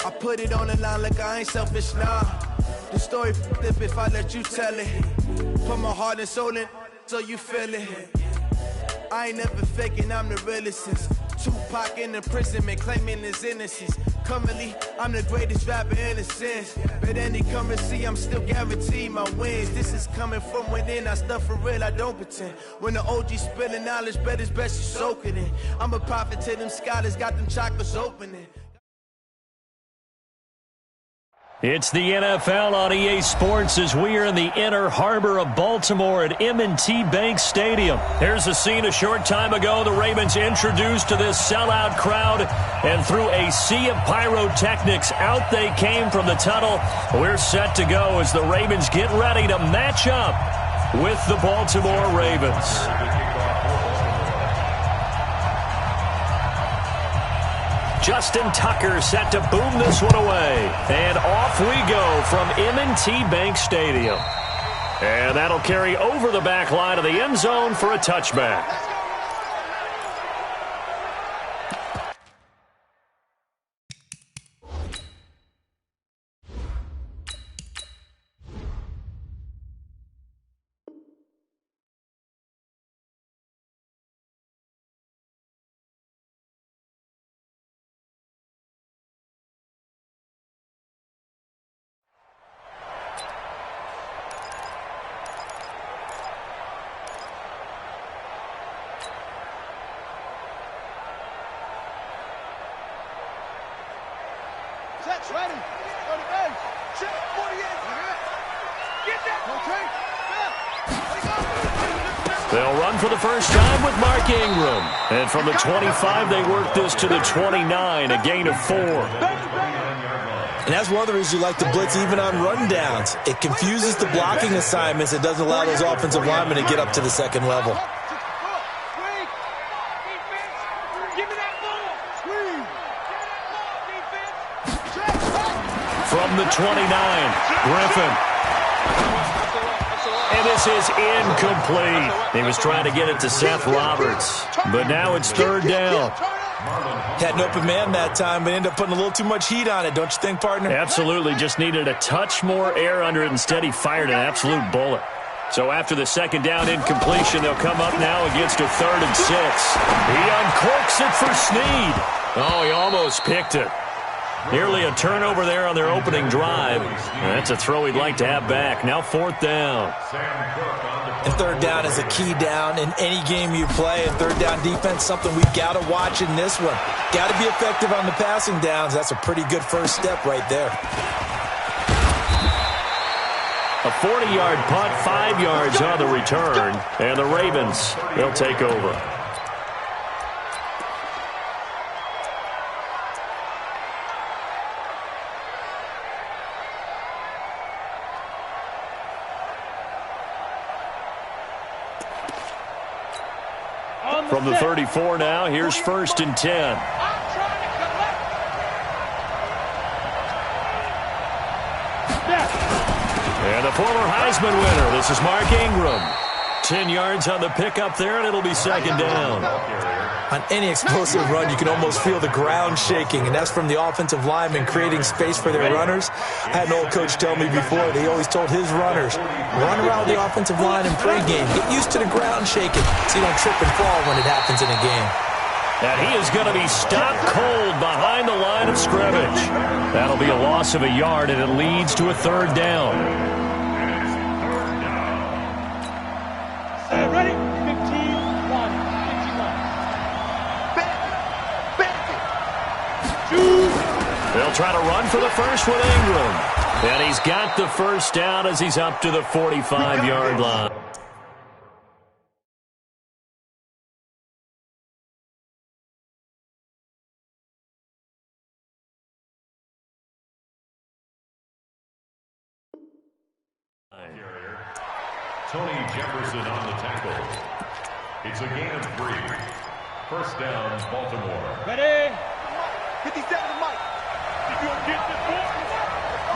I put it on the line like I ain't selfish, nah. The story flip if I let you tell it. Put my heart and soul in so you feel it. I ain't never faking, I'm the realest since Tupac in the prison, man, claiming his innocence. Currently, I'm the greatest rapper in a sense. But any currency, I'm still guaranteed my wins. This is coming from within, I stuff for real, I don't pretend. When the OG spilling knowledge, bet it's best you soak it in. I'm a prophet to them scholars, got them chakras opening. It's the NFL on EA Sports as we are in the inner harbor of Baltimore at M&T Bank Stadium. Here's a scene a short time ago. The Ravens introduced to this sellout crowd, and through a sea of pyrotechnics, out they came from the tunnel. We're set to go as the Ravens get ready to match up with the Baltimore Ravens. Justin Tucker set to boom this one away. And off we go from M&T Bank Stadium. And that'll carry over the back line of the end zone for a touchback. Jets ready. Go to bed. Check 48. Get that. Okay. They'll run for the first time with Mark Ingram. And from the 25, they work this to the 29, a gain of 4. And that's one of the reasons you like to blitz even on rundowns. It confuses the blocking assignments. It doesn't allow those offensive linemen to get up to the second level. From the 29, Griffin. And this is incomplete. He was trying to get it to Seth Roberts. But now it's third down. Had an open man that time, but ended up putting a little too much heat on it, don't you think, partner? Absolutely. Just needed a touch more air under it. Instead, he fired an absolute bullet. So after the second down incompletion, they'll come up now against a 3rd and 6. He uncorks it for Snead. Oh, he almost picked it. Nearly a turnover there on their opening drive. That's a throw he'd like to have back. Now 4th down. And 3rd down is a key down in any game you play. And 3rd down defense, something we've got to watch in this one. Got to be effective on the passing downs. That's a pretty good first step right there. A 40-yard punt, 5 yards on the return. And the Ravens, they'll take over. From the 34 now, here's 1st and 10. And the former Heisman winner, this is Mark Ingram. 10 yards on the pickup there, and it'll be 2nd down. On any explosive run, you can almost feel the ground shaking, and that's from the offensive linemen creating space for their runners. I had an old coach tell me before, that he always told his runners, run around the offensive line in pregame. Get used to the ground shaking so you don't trip and fall when it happens in a game. And he is going to be stopped cold behind the line of scrimmage. That'll be a loss of a yard, and it leads to a 3rd down. Ready? 15-1. 51. They'll try to run for the first with Ingram. And he's got the first down as he's up to the 45-yard line. Tony Jefferson on the tackle. It's a gain of 3. First down, Baltimore. Ready? 57 Mike. Think you gonna get this, boy?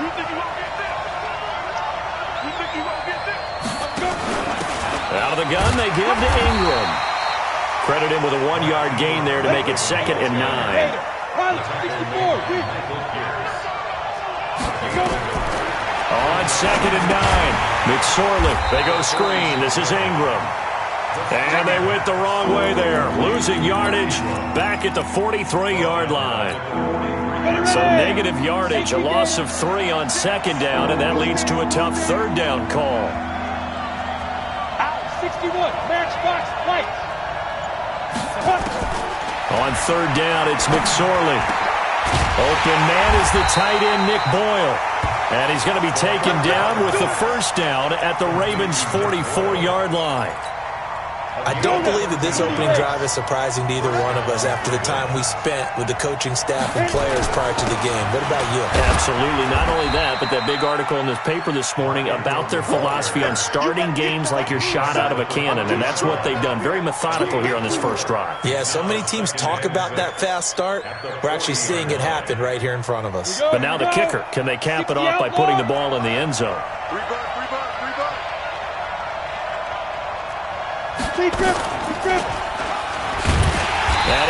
You think you gonna get this? You think you gonna get this? Out of the gun, they give to Ingram. Credit him with a 1-yard gain there to make it 2nd and 9. 2nd and 9. McSorley, they go screen. This is Ingram. And they went the wrong way there. Losing yardage back at the 43-yard line. So negative yardage, a loss of 3 on 2nd down, and that leads to a tough 3rd down call. Out, 61, matchbox, lights. On 3rd down, it's McSorley. Open man is the tight end, Nick Boyle. And he's going to be taken down with the 1st down at the Ravens' 44-yard line. I don't believe that this opening drive is surprising to either one of us after the time we spent with the coaching staff and players prior to the game. What about you? Absolutely. Not only that, but that big article in this paper this morning about their philosophy on starting games like you're shot out of a cannon, and that's what they've done. Very methodical here on this first drive. Yeah, so many teams talk about that fast start. We're actually seeing it happen right here in front of us. But now the kicker. Can they cap it off by putting the ball in the end zone? And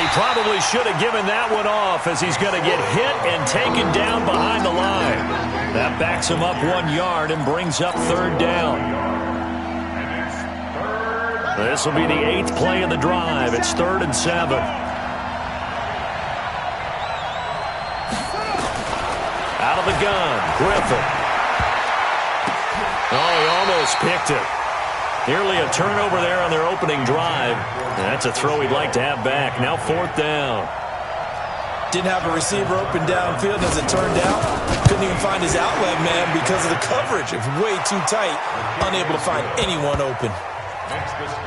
he probably should have given that one off as he's going to get hit and taken down behind the line. That backs him up 1 yard and brings up 3rd down. This will be the 8th play of the drive. It's 3rd and 7. Out of the gun, Griffin. Oh, he almost picked it. Nearly a turnover there on their opening drive. And that's a throw he'd like to have back. Now 4th down. Didn't have a receiver open downfield, as it turned out. Couldn't even find his outlet man because of the coverage. It was way too tight. Unable to find anyone open.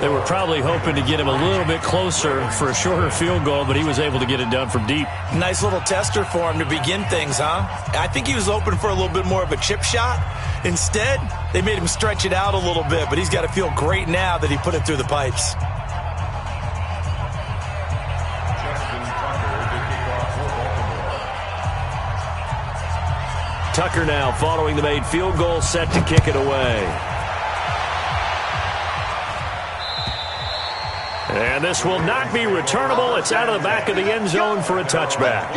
They were probably hoping to get him a little bit closer for a shorter field goal, but he was able to get it done from deep. Nice little tester for him to begin things, huh? I think he was hoping for a little bit more of a chip shot. Instead, they made him stretch it out a little bit, but he's got to feel great now that he put it through the pipes. Tucker now following the made field goal, set to kick it away. And this will not be returnable. It's out of the back of the end zone for a touchback.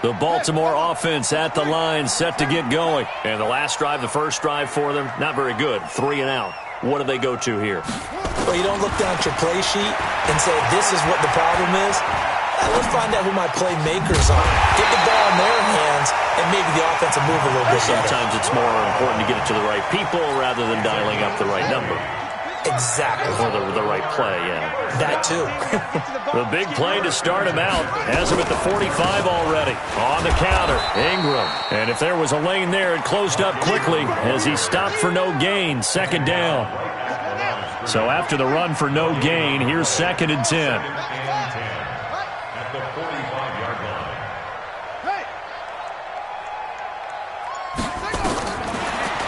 The Baltimore offense at the line, set to get going. And the last drive, the first drive for them, not very good. 3 and out. What do they go to here? Well, you don't look down at your play sheet and say, this is what the problem is. Let's find out who my playmakers are. Get the ball in their hands, and maybe the offense will move a little bit better. Sometimes it's more important to get it to the right people rather than dialing up the right number. Exactly. Or the right play, yeah. That too. The big play to start him out has him at the 45 already. On the counter, Ingram. And if there was a lane there, it closed up quickly as he stopped for no gain. 2nd down. So after the run for no gain, here's 2nd and 10.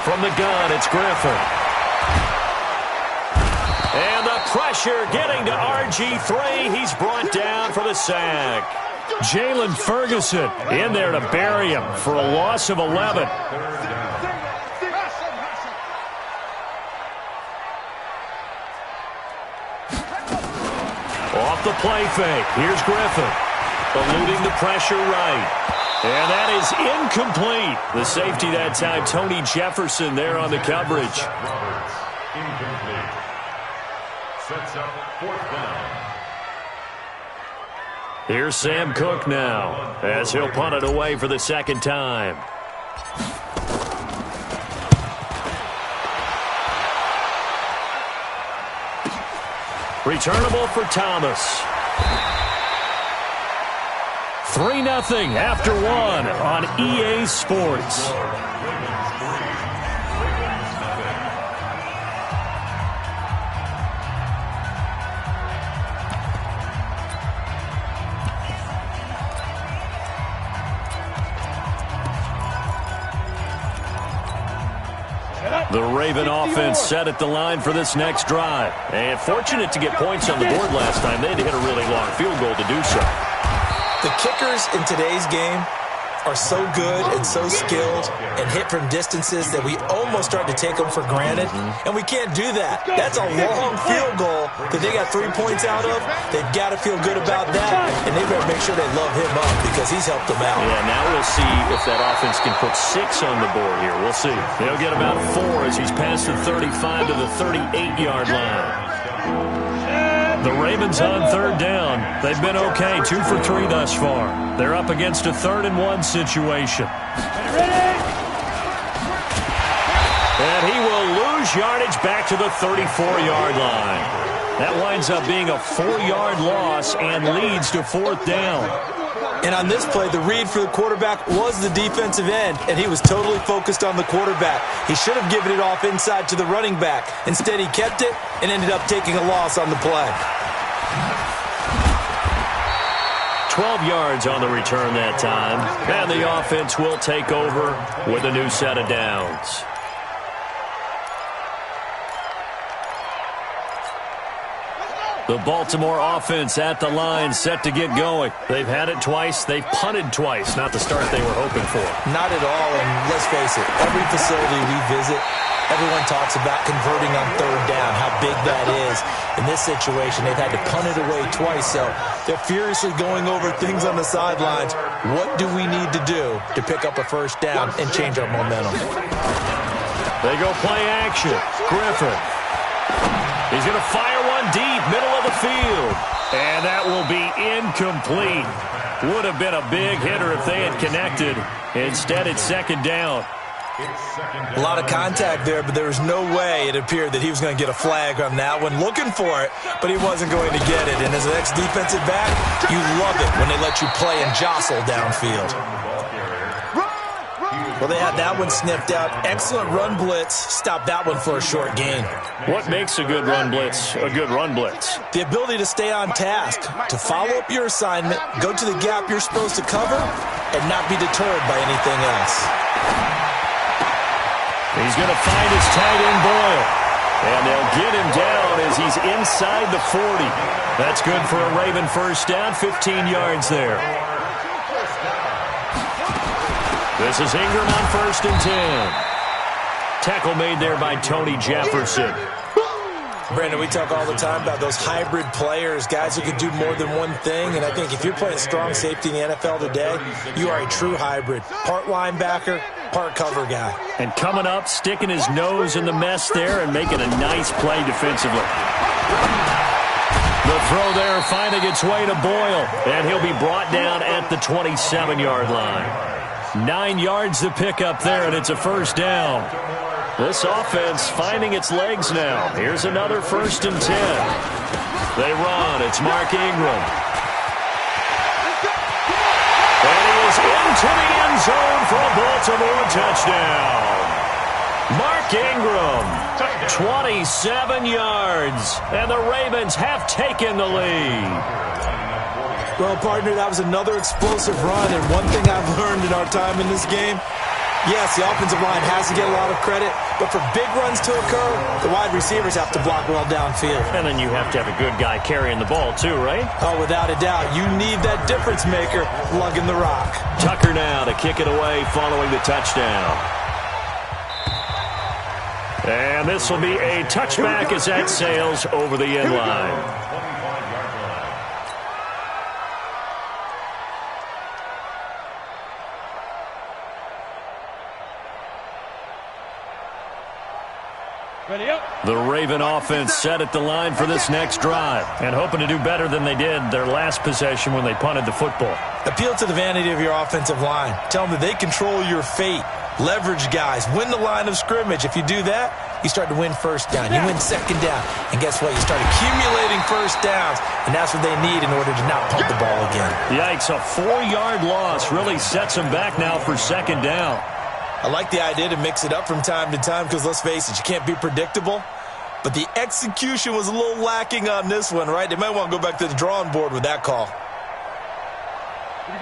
From the gun, it's Griffin. And the pressure getting to RG3. He's brought down for the sack. Jalen Ferguson in there to bury him for a loss of 11. Off the play fake. Here's Griffin. Eluding the pressure right. And that is incomplete. The safety that time, Tony Jefferson, there on the coverage. Incomplete. Sets up 4th down. Here's Sam Cook now as he'll punt it away for the 2nd time. Returnable for Thomas. 3-0 after 1 on EA Sports. The Raven offense set at the line for this next drive. And fortunate to get points on the board last time. They had to hit a really long field goal to do so. The kickers in today's game are so good and so skilled and hit from distances that we almost start to take them for granted, and we can't do that. That's a long field goal that they got 3 points out of. They've got to feel good about that, and they better make sure they love him up because he's helped them out. Yeah, now we'll see if that offense can put 6 on the board here. We'll see. They'll get about 4 as he's past the 35 to the 38-yard line. The Ravens on third down. They've been okay, 2 for 3 thus far. They're up against a 3rd-and-1 situation. And he will lose yardage back to the 34-yard line. That winds up being a 4-yard loss and leads to 4th down. And on this play, the read for the quarterback was the defensive end, and he was totally focused on the quarterback. He should have given it off inside to the running back. Instead, he kept it and ended up taking a loss on the play. 12 yards on the return that time, and the offense will take over with a new set of downs. The Baltimore offense at the line, set to get going. They've had it twice. They've punted twice. Not the start they were hoping for. Not at all, and let's face it, every facility we visit, everyone talks about converting on third down, how big that is. In this situation, they've had to punt it away twice, so they're furiously going over things on the sidelines. What do we need to do to pick up a first down and change our momentum? They go play action. Griffin. He's going to fire one deep, middle of the field. And that will be incomplete. Would have been a big hitter if they had connected. Instead, it's 2nd down. A lot of contact there, but there was no way it appeared that he was going to get a flag on that one. Looking for it, but he wasn't going to get it. And as an ex-defensive back, you love it when they let you play and jostle downfield. Well, they had that one sniffed out. Excellent run blitz. Stopped that one for a short gain. What makes a good run blitz a good run blitz? The ability to stay on task, to follow up your assignment, go to the gap you're supposed to cover, and not be deterred by anything else. He's going to find his tight end Boyle. And they'll get him down as he's inside the 40. That's good for a Raven first down, 15 yards there. This is Ingram on 1st and 10. Tackle made there by Tony Jefferson. Brandon, we talk all the time about those hybrid players, guys who can do more than one thing, and I think if you're playing strong safety in the NFL today, you are a true hybrid. Part linebacker, part cover guy. And coming up, sticking his nose in the mess there and making a nice play defensively. The throw there finding its way to Boyle, and he'll be brought down at the 27-yard line. 9 yards to pick up there, and it's a first down. This offense finding its legs now. Here's another 1st and 10. They run. It's Mark Ingram. And he is into the end zone for a Baltimore touchdown. Mark Ingram, 27 yards, and the Ravens have taken the lead. Well, partner, that was another explosive run, and one thing I've learned in our time in this game, yes, the offensive line has to get a lot of credit, but for big runs to occur, the wide receivers have to block well downfield. And then you have to have a good guy carrying the ball too, right? Oh, without a doubt. You need that difference maker lugging the rock. Tucker now to kick it away following the touchdown. And this will be a touchback as that sails over the end line. The Raven offense set at the line for this next drive and hoping to do better than they did their last possession when they punted the football. Appeal to the vanity of your offensive line. Tell them that they control your fate. Leverage guys. Win the line of scrimmage. If you do that, you start to win first down. You win 2nd down. And guess what? You start accumulating first downs, and that's what they need in order to not punt the ball again. Yikes, a 4-yard loss really sets them back now for 2nd down. I like the idea to mix it up from time to time because, let's face it, you can't be predictable. But the execution was a little lacking on this one, right? They might want to go back to the drawing board with that call.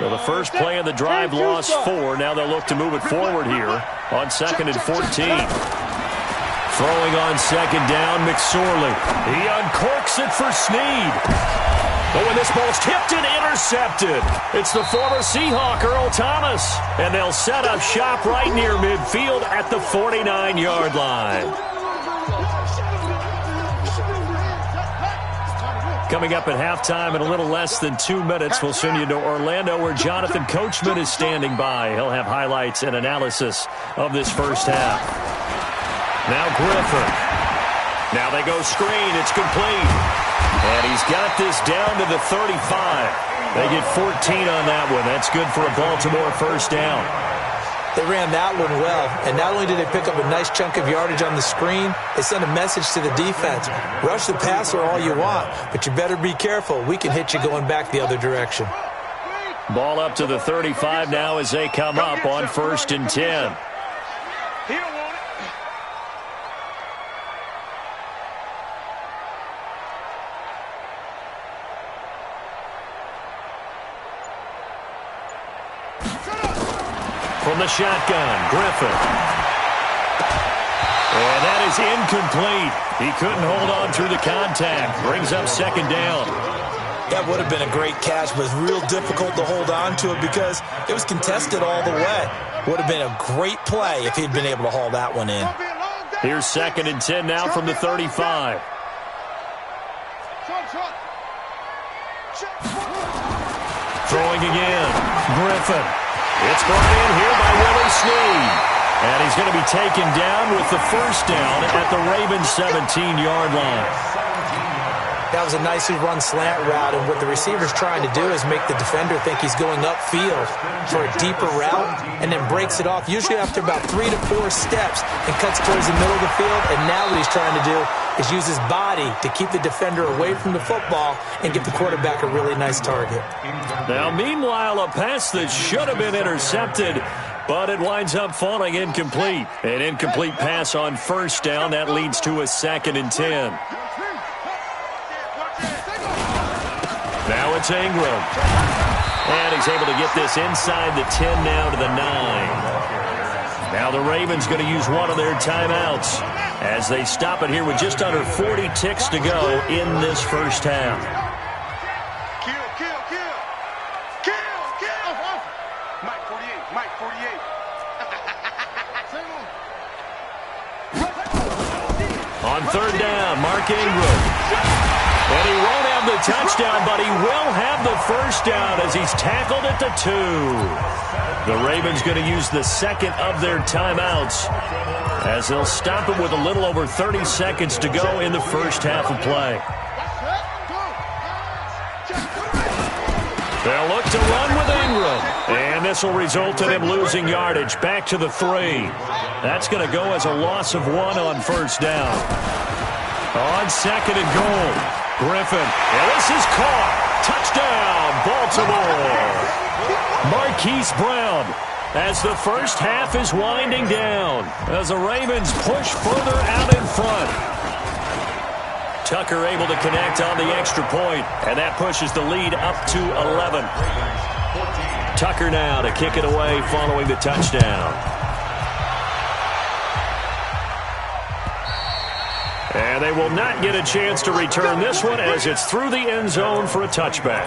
So the first play of the drive lost 4. Now they'll look to move it forward here on 2nd and 14. Throwing on 2nd down, McSorley. He uncorks it for Snead. But when this ball's tipped and intercepted, it's the former Seahawk, Earl Thomas. And they'll set up shop right near midfield at the 49-yard line. Coming up at halftime in a little less than 2 minutes, we'll send you to Orlando where Jonathan Coachman is standing by. He'll have highlights and analysis of this first half. Now Griffin. Now they go screen. It's complete. And he's got this down to the 35. They get 14 on that one. That's good for a Baltimore first down. They ran that one well, and not only did they pick up a nice chunk of yardage on the screen, they sent a message to the defense. Rush the passer all you want, but you better be careful. We can hit you going back the other direction. Ball up to the 35 now as they come up on 1st and 10. From the shotgun, Griffin. And that is incomplete. He couldn't hold on through the contact. Brings up 2nd down. That would have been a great catch, but it's real difficult to hold on to it because it was contested all the way. Would have been a great play if he'd been able to haul that one in. Here's 2nd and 10 now from the 35. Throwing again. Griffin. It's brought in here by Willie Snead. And he's going to be taken down with the first down at the Ravens' 17-yard line. That was a nicely run slant route, and what the receiver's trying to do is make the defender think he's going upfield for a deeper route and then breaks it off, usually after about 3 to 4 steps, and cuts towards the middle of the field. And now what he's trying to do is use his body to keep the defender away from the football and give the quarterback a really nice target. Now, meanwhile, a pass that should have been intercepted, but it winds up falling incomplete. An incomplete pass on first down. That leads to a 2nd and 10. Now it's Ingram. And he's able to get this inside the 10 now to the 9. Now the Ravens going to use one of their timeouts as they stop it here with just under 40 ticks to go in this first half. Kill. Mike 48. On 3rd down, Mark Ingram. And he won't have the touchdown, but he will have the first down as he's tackled at the 2. The Ravens going to use the 2nd of their timeouts as they'll stop it with a little over 30 seconds to go in the first half of play. They'll look to run with Ingram. And this will result in him losing yardage back to the 3. That's going to go as a loss of 1 on first down. On 2nd and goal. Griffin, and this is caught. Touchdown, Baltimore. Marquise Brown, as the first half is winding down, as the Ravens push further out in front. Tucker able to connect on the extra point, and that pushes the lead up to 11. Tucker now to kick it away following the touchdown. And they will not get a chance to return this one as it's through the end zone for a touchback.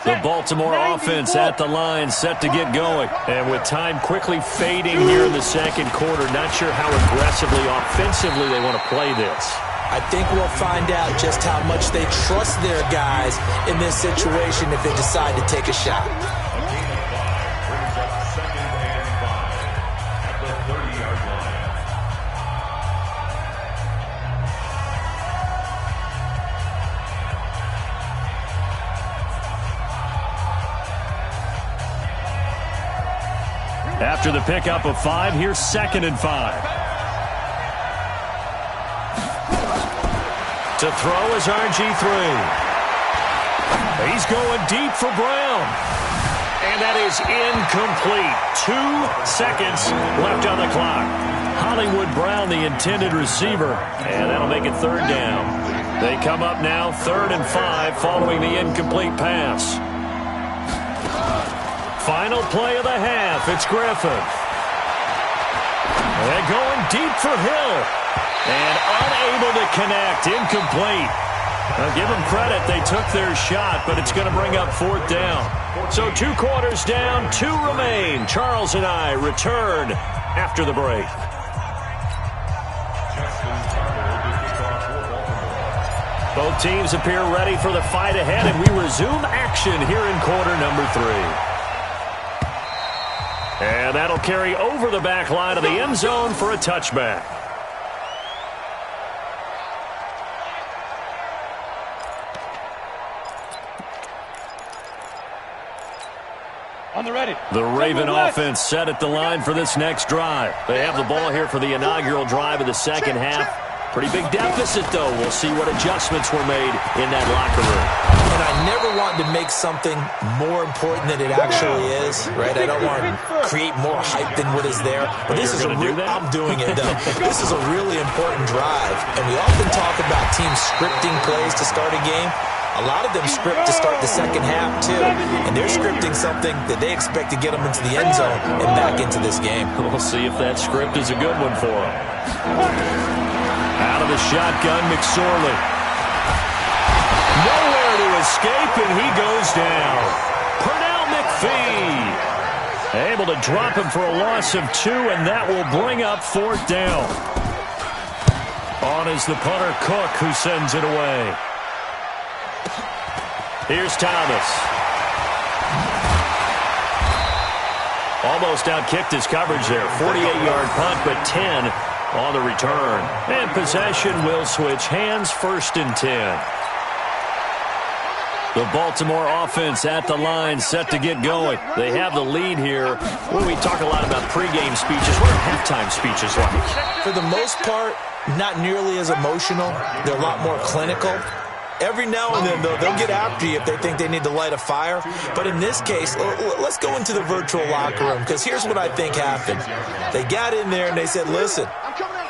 The Baltimore offense at the line set to get going. And with time quickly fading here in the second quarter, not sure how aggressively, offensively they want to play this. I think we'll find out just how much they trust their guys in this situation if they decide to take a shot. After the pickup of 5, here's 2nd and 5. To throw is RG3. He's going deep for Brown. And that is incomplete. 2 seconds left on the clock. Hollywood Brown, the intended receiver. And that'll make it 3rd down. They come up now 3rd and 5 following the incomplete pass. Final play of the half. It's Griffin. They're going deep for Hill. And unable to connect. Incomplete. Now give them credit. They took their shot, but it's going to bring up 4th down. So 2 quarters down, 2 remain. Charles and I return after the break. Both teams appear ready for the fight ahead, and we resume action here in quarter number 3. And that'll carry over the back line of the end zone for a touchback. On the ready. The Raven offense set at the line for this next drive. They have the ball here for the inaugural drive of the second half. Pretty big deficit, though. We'll see what adjustments were made in that locker room. And I never want to make something more important than it actually is, right? I don't want to create more hype than what is there. But this is I'm doing it, though. This is a really important drive. And we often talk about teams scripting plays to start a game. A lot of them script to start the second half, too. And they're scripting something that they expect to get them into the end zone and back into this game. We'll see if that script is a good one for them. Out of the shotgun, McSorley. Nowhere to escape, and he goes down. Pernell McPhee able to drop him for a loss of 2, and that will bring up 4th down. On is the punter, Cook, who sends it away. Here's Thomas. Almost outkicked his coverage there. 48-yard punt, but 10 on the return. And possession will switch hands, 1st and 10. The Baltimore offense at the line, set to get going. They have the lead here. When we talk a lot about pregame speeches, what are halftime speeches like? For the most part, not nearly as emotional. They're a lot more clinical. Every now and then, though, they'll get after you if they think they need to light a fire. But in this case, let's go into the virtual locker room, because here's what I think happened. They got in there and they said, listen,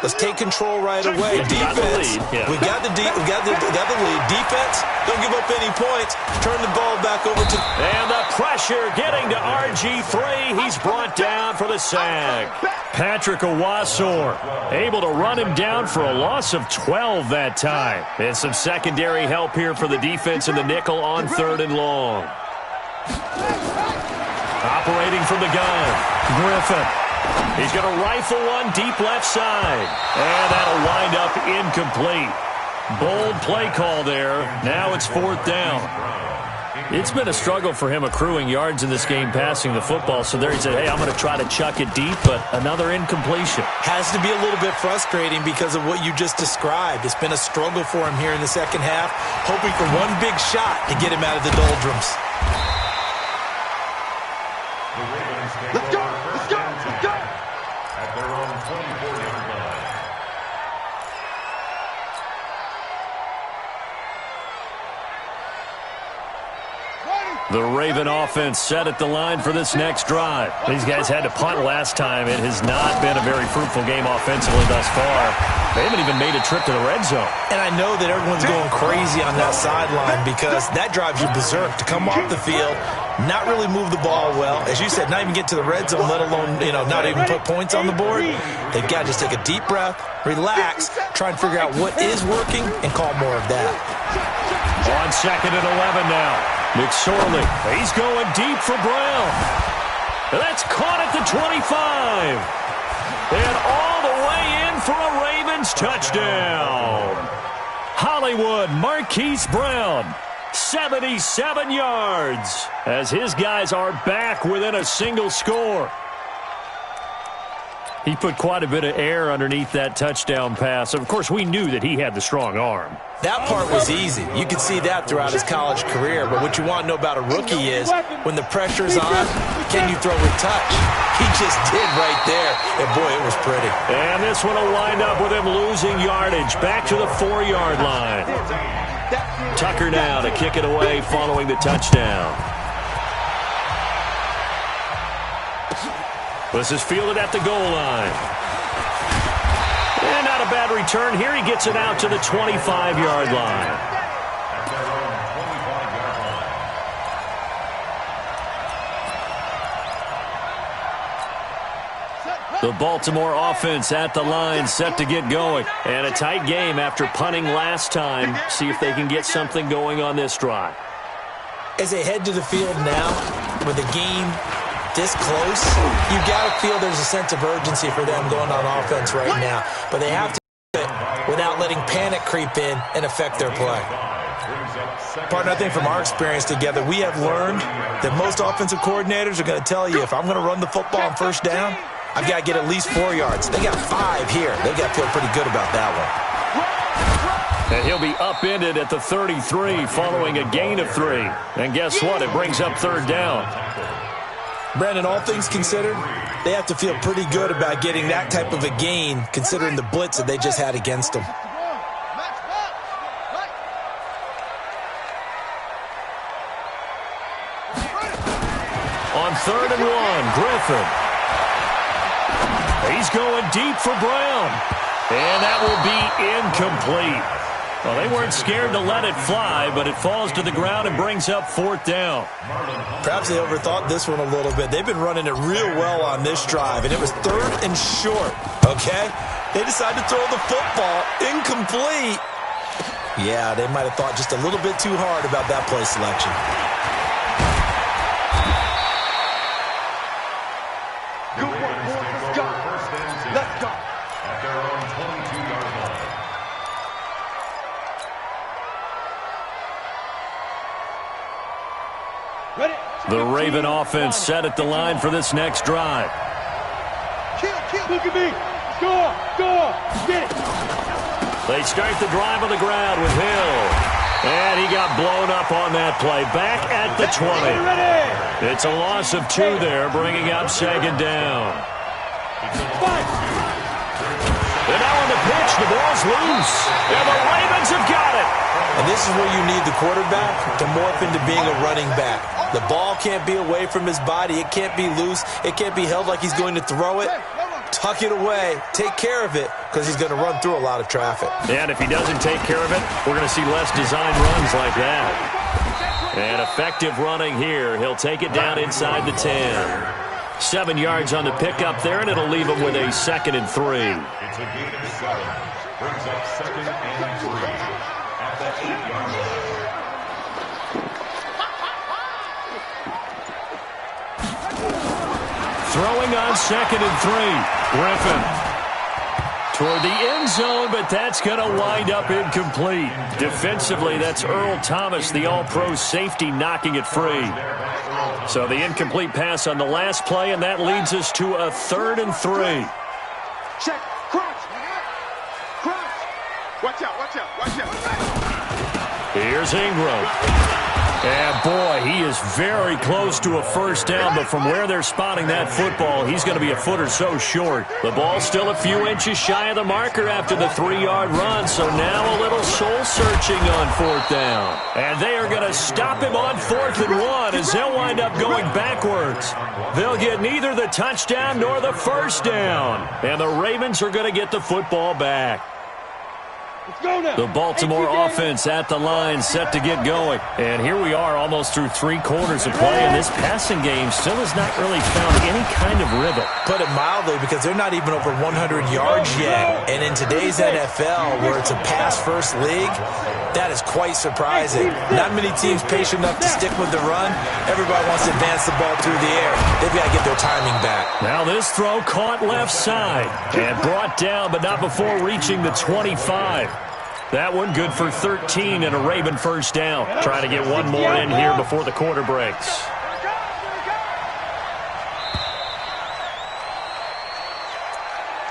let's take control right away. Defense, we got the lead. Defense, don't give up any points. Turn the ball back over to... And the pressure getting to RG3. He's brought down for the sack. Patrick Owasor able to run him down for a loss of 12 that time. And some secondary help here for the defense in the nickel on 3rd and long. Operating from the gun, Griffin. He's going to rifle one deep left side. And that'll wind up incomplete. Bold play call there. Now it's 4th down. It's been a struggle for him accruing yards in this game passing the football. So there he said, hey, I'm going to try to chuck it deep, but another incompletion. Has to be a little bit frustrating because of what you just described. It's been a struggle for him here in the second half, hoping for one big shot to get him out of the doldrums. Let's go! Let's go! Let's go! At their own 24-yard line. The Raven offense set at the line for this next drive. These guys had to punt last time. It has not been a very fruitful game offensively thus far. They haven't even made a trip to the red zone. And I know that everyone's going crazy on that sideline because that drives you berserk to come off the field, not really move the ball well. As you said, not even get to the red zone, let alone, not even put points on the board. They've got to just take a deep breath, relax, try and figure out what is working, and call more of that. On 2nd and 11 now. McSorley, he's going deep for Brown. That's caught at the 25. And all the way in for a Ravens touchdown. Hollywood Marquise Brown, 77 yards, as his guys are back within a single score. He put quite a bit of air underneath that touchdown pass. Of course, we knew that he had the strong arm. That part was easy. You could see that throughout his college career. But what you want to know about a rookie is when the pressure's on, can you throw with touch? He just did right there. And, boy, it was pretty. And this one will wind up with him losing yardage back to the 4-yard line. Tucker now to kick it away following the touchdown. This is fielded at the goal line. And not a bad return here. He gets it out to the 25-yard line. At their own 25-yard line. The Baltimore offense at the line, set to get going. And a tight game after punting last time. See if they can get something going on this drive. As they head to the field now, with the game this close, you got to feel there's a sense of urgency for them going on offense right now. But they have to do it without letting panic creep in and affect their play. Partner, I think from our experience together, we have learned that most offensive coordinators are going to tell you, if I'm going to run the football on first down, I've got to get at least 4 yards. They got 5 here. They got to feel pretty good about that one. And he'll be upended at the 33 following a gain of 3. And guess what? It brings up third down. Brandon, all things considered, they have to feel pretty good about getting that type of a gain considering the blitz that they just had against them. On 3rd and 1, Griffin. He's going deep for Brown. And that will be incomplete. Well, they weren't scared to let it fly, but it falls to the ground and brings up 4th down. Perhaps they overthought this one a little bit. They've been running it real well on this drive, and it was 3rd and short, okay? They decided to throw the football incomplete. Yeah, they might have thought just a little bit too hard about that play selection. Good work, boys. Let's go. Let's go. At their own 22-yard line. Ready? The Raven offense set at the line for this next drive. Kill. Look at me. Score. Get it. They start the drive on the ground with Hill. And he got blown up on that play. Back at the 20. It's a loss of 2 there, bringing up 2nd down. And now on the pitch, the ball's loose. And the Ravens have got it. And this is where you need the quarterback to morph into being a running back. The ball can't be away from his body. It can't be loose. It can't be held like he's going to throw it. Tuck it away. Take care of it because he's going to run through a lot of traffic. And if he doesn't take care of it, we're going to see less designed runs like that. And effective running here. He'll take it down inside the 10. 7 yards on the pickup there, and it'll leave him with a 2nd and 3. It's a gain of 7. Brings up 2nd and 3. At the 8-yard line. Throwing on 2nd and 3. Griffin toward the end zone, but that's going to wind up incomplete. Defensively, that's Earl Thomas, the all-pro safety, knocking it free. So the incomplete pass on the last play, and that leads us to a 3rd and 3. Check. Crunch. Watch out. Here's Ingram. And, boy, he is very close to a first down, but from where they're spotting that football, he's going to be a foot or so short. The ball's still a few inches shy of the marker after the 3-yard run, so now a little soul-searching on 4th down. And they are going to stop him on 4th and 1 as they'll wind up going backwards. They'll get neither the touchdown nor the first down. And the Ravens are going to get the football back. The Baltimore offense at the line, set to get going. And here we are almost through 3 quarters of play, and this passing game still has not really found any kind of rhythm. Put it mildly, because they're not even over 100 yards yet. And in today's NFL, where it's a pass-first league, that is quite surprising. Not many teams patient enough to stick with the run. Everybody wants to advance the ball through the air. They've got to get their timing back. Now this throw caught left side and brought down, but not before reaching the 25. That one good for 13 and a Raven first down. Trying to get one more in here before the quarter breaks.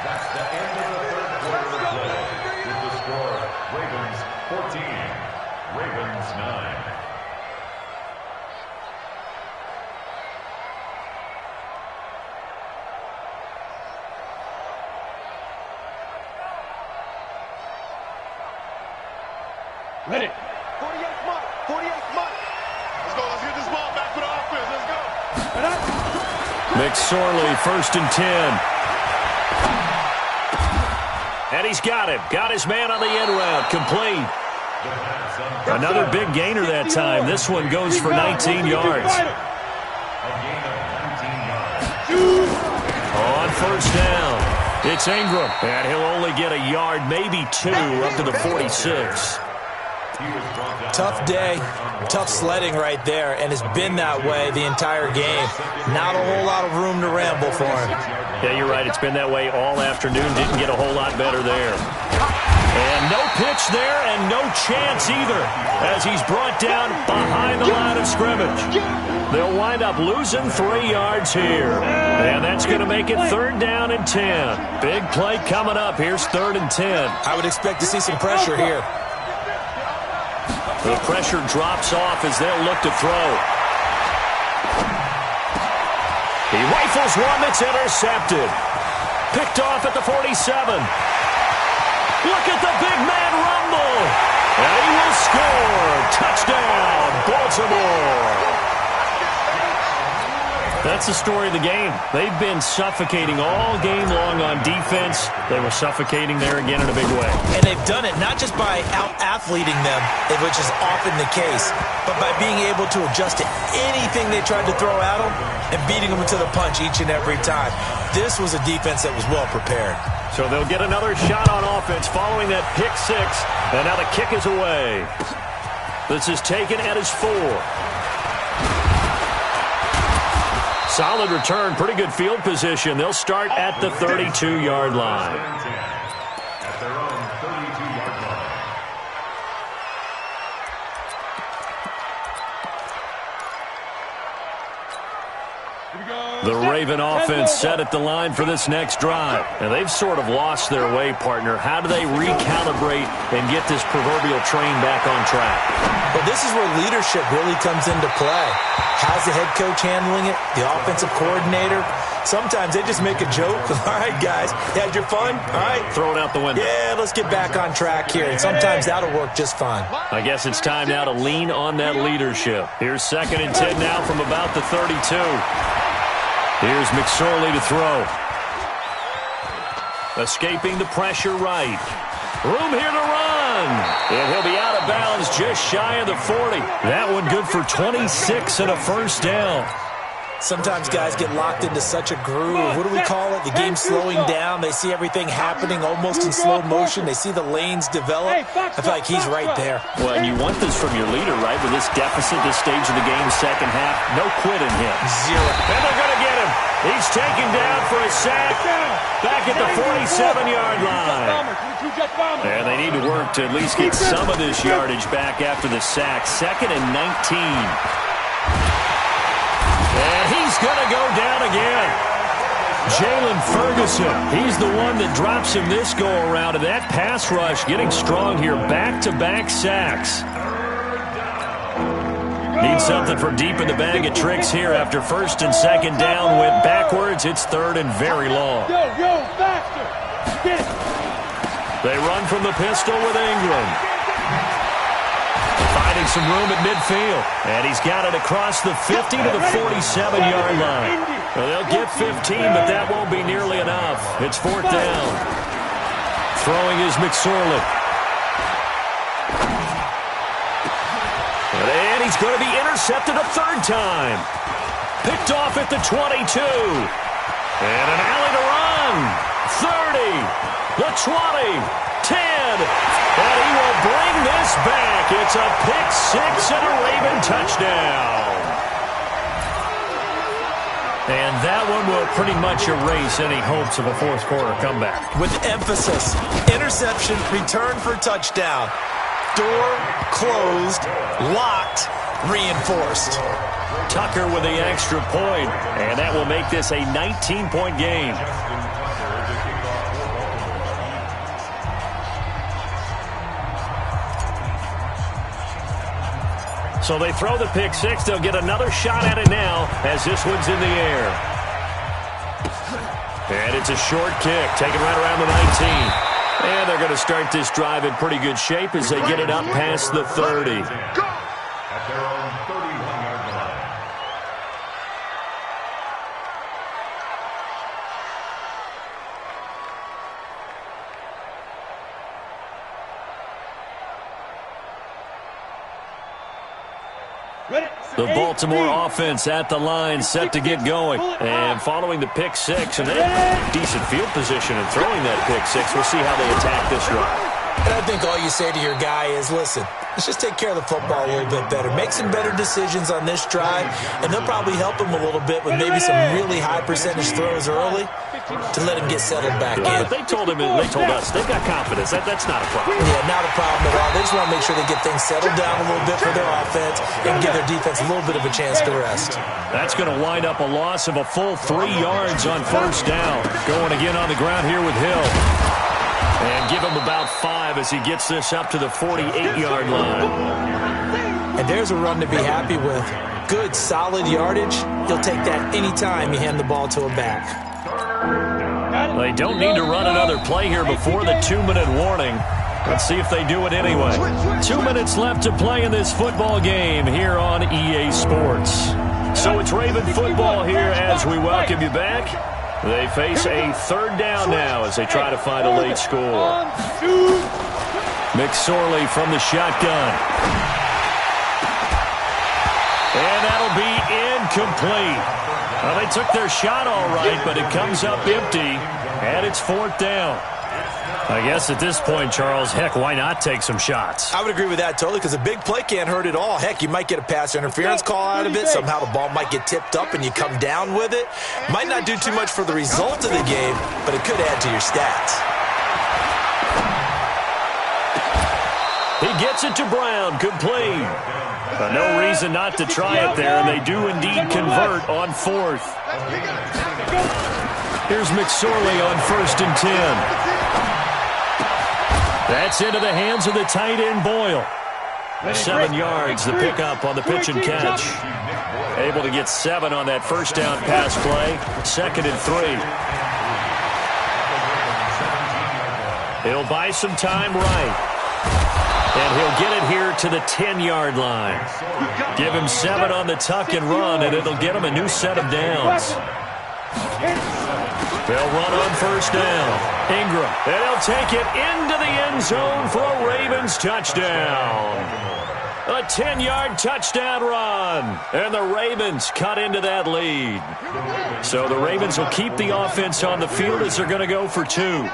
That's the end of the 3rd quarter of play. With the score, Ravens 14, Ravens 9. Ready. 48th mark. Let's go. Let's get this ball back for the offense. Let's go. McSorley, 1st and 10. And he's got him. Got his man on the end route. Complete. Another big gainer that time. This one goes for 19 yards. A gain of 19 yards. On first down. It's Ingram, and he'll only get a yard, maybe 2, up to the 46. Tough day, tough sledding right there, and it's been that way the entire game. Not a whole lot of room to ramble for him. Yeah, you're right. It's been that way all afternoon. Didn't get a whole lot better there. And no pitch there and no chance either as he's brought down behind the line of scrimmage. They'll wind up losing 3 yards here. And that's going to make it 3rd down and 10. Big play coming up. Here's 3rd and 10. I would expect to see some pressure here. The pressure drops off as they'll look to throw. He rifles one that's intercepted. Picked off at the 47. Look at the big man rumble. And he will score. Touchdown, Baltimore. That's the story of the game. They've been suffocating all game long on defense. They were suffocating there again in a big way. And they've done it not just by out-athleting them, which is often the case, but by being able to adjust to anything they tried to throw at them and beating them to the punch each and every time. This was a defense that was well prepared. So they'll get another shot on offense following that pick 6. And now the kick is away. This is taken at his 4. Solid return, pretty good field position. They'll start at the 32-yard line. At their own 32-yard line. The Raven offense set at the line for this next drive. And they've sort of lost their way, partner. How do they recalibrate and get this proverbial train back on track? Well, this is where leadership really comes into play. How's the head coach handling it? The offensive coordinator? Sometimes they just make a joke. All right, guys, you had your fun? All right. Throw it out the window. Yeah, let's get back on track here. And sometimes that'll work just fine. I guess it's time now to lean on that leadership. Here's 2nd and 10 now from about the 32. Here's McSorley to throw. Escaping the pressure right. Room here to run. And he'll be out of bounds just shy of the 40. That one good for 26 and a first down. Sometimes guys get locked into such a groove. What do we call it? The game's slowing down. They see everything happening almost in slow motion. They see the lanes develop. I feel like he's right there. Well, and you want this from your leader, right? With this deficit, this stage of the game, second half, no quit in him. 0. And they're going to get him. He's taken down for a sack back at the 47-yard line. And they need to work to at least get some of this yardage back after the sack. 2nd and 19. And he's going to go down again. Jalen Ferguson, he's the one that drops him this go-around. And that pass rush getting strong here. Back-to-back sacks. Need something from deep in the bag of tricks here after 1st and 2nd down. Went backwards. It's 3rd and very long. Yo, faster. Get it. They run from the pistol with Ingram. Finding some room at midfield. And he's got it across the 50 to the 47-yard line. Well, they'll get 15, but that won't be nearly enough. It's 4th down. Throwing is McSorley. And he's going to be intercepted a 3rd time. Picked off at the 22. And an alley to run. 30. The 20. 10. And he will bring this back. It's a pick 6 and a Raven touchdown. And that one will pretty much erase any hopes of a 4th quarter comeback. With emphasis, interception, return for touchdown. Door closed, locked, reinforced. Tucker with the extra point, and that will make this a 19-point game. So they throw the pick 6. They'll get another shot at it now as this one's in the air. And it's a short kick, taken right around the 19. And they're going to start this drive in pretty good shape as they get it up past the 30. At their own 31-yard line. The Baltimore offense at the line, set to get going. And following the pick six, and then decent field position and throwing that pick six. We'll see how they attack this drive. And I think all you say to your guy is, listen, let's just take care of the football a little bit better. Make some better decisions on this drive, and they'll probably help him a little bit with maybe some really high percentage throws early to let him get settled back in. But they told us they've got confidence. That's not a problem. Yeah, not a problem at all. They just want to make sure they get things settled down a little bit for their offense and give their defense a little bit of a chance to rest. That's going to wind up a loss of a full 3 yards on first down. Going again on the ground here with Hill. And give him about 5 as he gets this up to the 48-yard line. And there's a run to be happy with. Good, solid yardage. You'll take that anytime you hand the ball to a back. They don't need to run another play here before the 2-minute warning. Let's see if they do it anyway. 2 minutes left to play in this football game here on EA Sports. So it's Raven football here as we welcome you back. They face a third down now as they try to find a late score. McSorley from the shotgun. And that'll be incomplete. Well, they took their shot all right, but it comes up empty, and it's fourth down. I guess at this point, Charles, heck, why not take some shots? I would agree with that totally because a big play can't hurt at all. Heck, you might get a pass interference call out of it. Somehow the ball might get tipped up and you come down with it. Might not do too much for the result of the game, but it could add to your stats. He gets it to Brown, complete. But no reason not to try it there, and they do indeed convert on fourth. Here's McSorley on 1st and 10. That's into the hands of the tight end, Boyle. 7 yards, the pickup on the pitch and catch. Able to get 7 on that first down pass play. 2nd and 3. He'll buy some time right. And he'll get it here to the 10-yard line. Give him 7 on the tuck and run, and it'll get him a new set of downs. They'll run on first down. Ingram, and he'll take it into the end zone for a Ravens touchdown. A 10-yard touchdown run, and the Ravens cut into that lead. So the Ravens will keep the offense on the field as they're going to go for 2.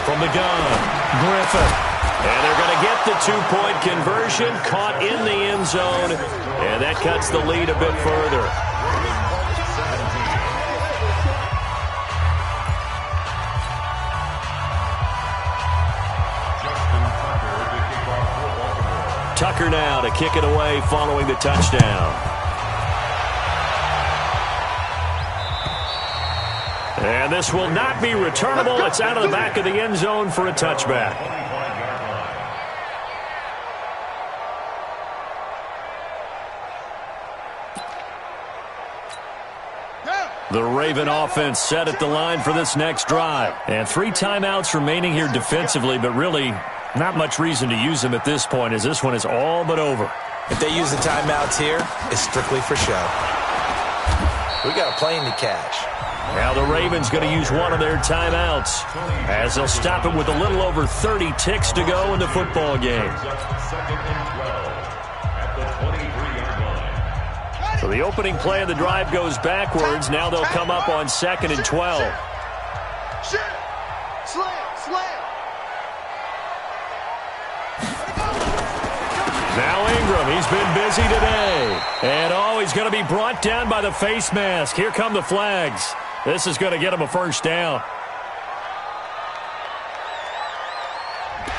From the gun, Griffin. And they're going to get the 2-point conversion, caught in the end zone, and that cuts the lead a bit further. Tucker now to kick it away following the touchdown. And this will not be returnable. It's out of the back of the end zone for a touchback. The Raven offense set at the line for this next drive. And 3 timeouts remaining here defensively, but really not much reason to use them at this point as this one is all but over. If they use the timeouts here, it's strictly for show. We got a plane to catch. Now the Ravens going to use one of their timeouts as they'll stop it with a little over 30 ticks to go in the football game. So the opening play of the drive goes backwards. Now they'll come up on 2nd and 12. Now Ingram, he's been busy today. And he's going to be brought down by the face mask. Here come the flags. This is going to get him a first down.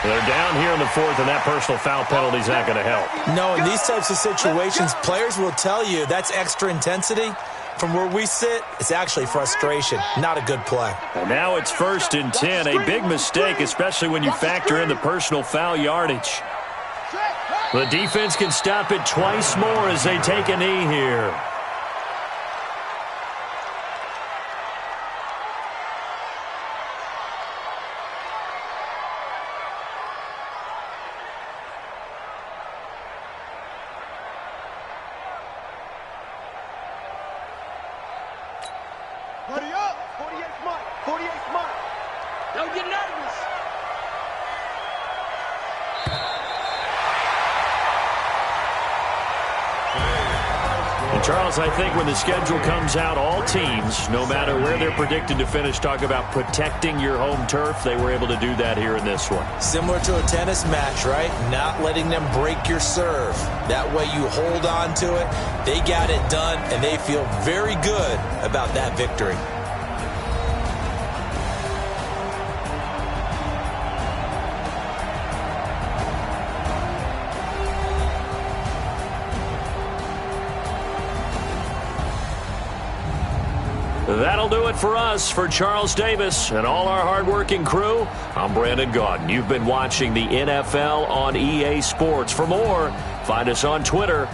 They're down here in the 4th, and that personal foul penalty is not going to help. No, in these types of situations, players will tell you that's extra intensity. From where we sit, it's actually frustration, not a good play. And now it's 1st and 10, a big mistake, especially when you factor in the personal foul yardage. The defense can stop it twice more as they take a knee here. Hurry up! 48th mark! 48th mark! Don't get nervous! Charles, I think when the schedule comes out, all teams, no matter where they're predicted to finish, talk about protecting your home turf. They were able to do that here in this one. Similar to a tennis match, right? Not letting them break your serve. That way you hold on to it. They got it done, and they feel very good about that victory. That'll do it for us. For Charles Davis and all our hardworking crew, I'm Brandon Gaudin. You've been watching the NFL on EA Sports. For more, find us on Twitter